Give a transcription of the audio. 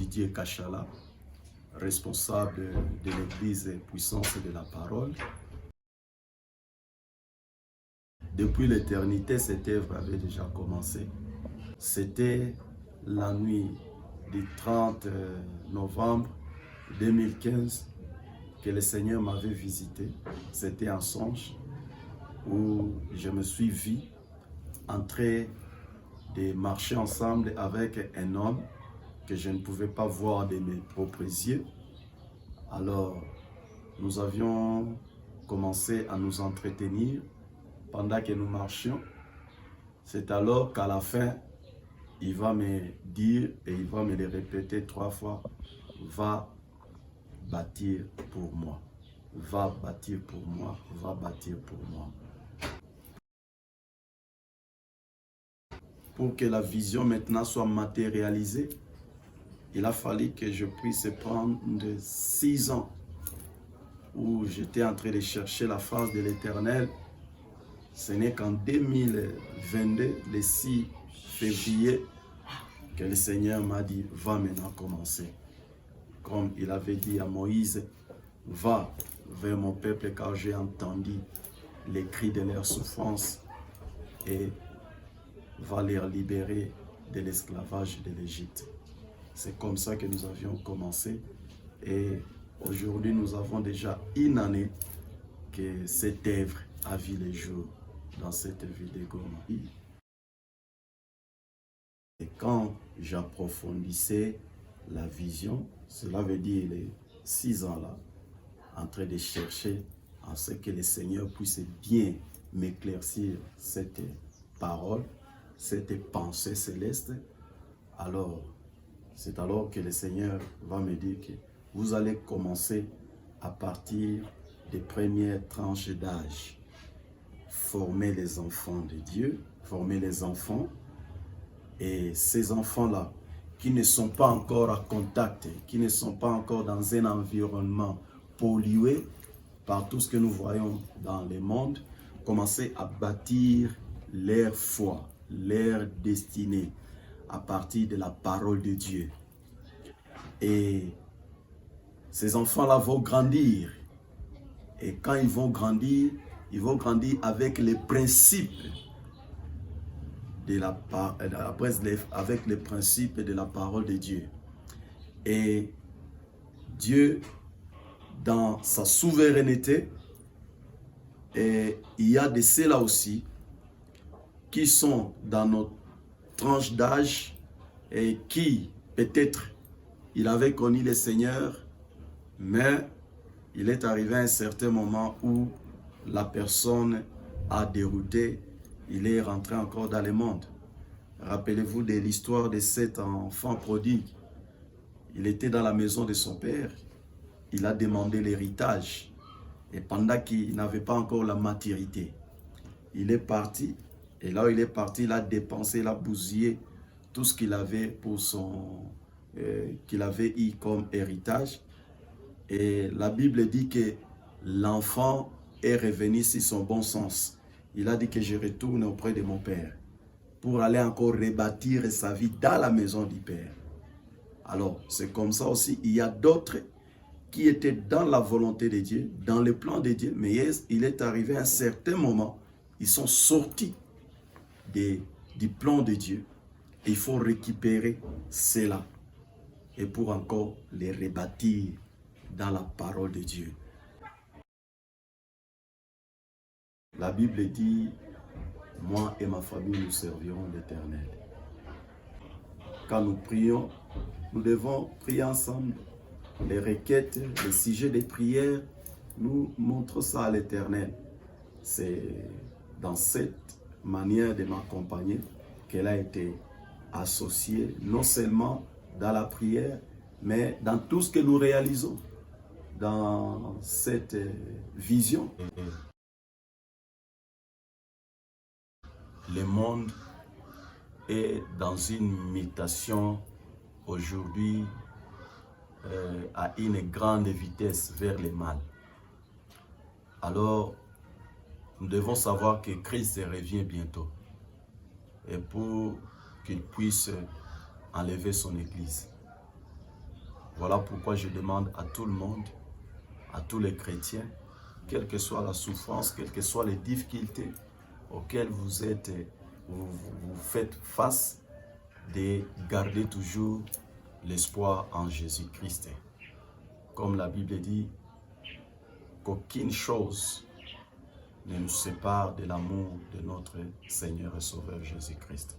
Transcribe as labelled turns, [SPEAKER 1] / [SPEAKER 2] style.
[SPEAKER 1] Didier Kachala, responsable de l'église Puissance de la Parole. Depuis l'éternité, cette œuvre avait déjà commencé. C'était la nuit du 30 novembre 2015 que le Seigneur m'avait visité. C'était un songe où je me suis vu en train de marcher ensemble avec un homme que je ne pouvais pas voir de mes propres yeux. Alors, nous avions commencé à nous entretenir pendant que nous marchions. C'est alors qu'à la fin, il va me dire et il va me le répéter 3 fois, va bâtir pour moi, va bâtir pour moi, va bâtir pour moi. Pour que la vision maintenant soit matérialisée, il a fallu que je puisse prendre 6 ans où j'étais en train de chercher la face de l'Éternel. Ce n'est qu'en 2022, le 6 février, que le Seigneur m'a dit, va maintenant commencer. Comme il avait dit à Moïse, va vers mon peuple car j'ai entendu les cris de leur souffrance et va les libérer de l'esclavage de l'Égypte. C'est comme ça que nous avions commencé et aujourd'hui nous avons déjà une année que cette œuvre a vu le jour dans cette ville de Goma. Et quand j'approfondissais la vision, cela veut dire les 6 ans là, en train de chercher en ce que le Seigneur puisse bien m'éclaircir cette parole, cette pensée céleste, alors c'est alors que le Seigneur va me dire que vous allez commencer à partir des premières tranches d'âge, former les enfants de Dieu, former les enfants, et ces enfants-là qui ne sont pas encore à contact, qui ne sont pas encore dans un environnement pollué par tout ce que nous voyons dans le monde, commencer à bâtir leur foi, leur destinée à partir de la parole de Dieu. Et ces enfants-là vont grandir. Et quand ils vont grandir avec les principes avec les principes de la parole de Dieu. Et Dieu, dans sa souveraineté, et il y a de ceux-là aussi qui sont dans notre tranche d'âge et qui, peut-être, il avait connu le Seigneur, mais il est arrivé à un certain moment où la personne a dérouté, il est rentré encore dans le monde. Rappelez-vous de l'histoire de cet enfant prodigue. Il était dans la maison de son père, il a demandé l'héritage. Et pendant qu'il n'avait pas encore la maturité, il est parti. Et là où il est parti, il a dépensé, il a bousillé tout ce qu'il avait qu'il avait eu comme héritage. Et la Bible dit que l'enfant est revenu sur son bon sens. Il a dit que je retourne auprès de mon père pour aller encore rebâtir sa vie dans la maison du père. Alors, c'est comme ça aussi, il y a d'autres qui étaient dans la volonté de Dieu, dans le plan de Dieu, mais il est arrivé à un certain moment, ils sont sortis du plan de Dieu. Et il faut récupérer cela et pour encore les rebâtir dans la parole de Dieu. La Bible dit, moi et ma famille, nous servirons l'Éternel. Quand nous prions, nous devons prier ensemble. Les requêtes, les sujets des prières, nous montrons ça à l'Éternel. C'est dans cette manière de m'accompagner qu'elle a été associée, non seulement dans la prière, mais dans tout ce que nous réalisons, dans cette vision. Le monde est dans une mutation aujourd'hui à une grande vitesse vers le mal. Alors, nous devons savoir que Christ revient bientôt et pour qu'il puisse enlever son Église. Voilà pourquoi je demande à tout le monde, à tous les chrétiens, quelle que soit la souffrance, quelles que soient les difficultés auxquelles vous faites face, de garder toujours l'espoir en Jésus-Christ. Comme la Bible dit, qu'aucune chose ne nous sépare de l'amour de notre Seigneur et Sauveur Jésus-Christ.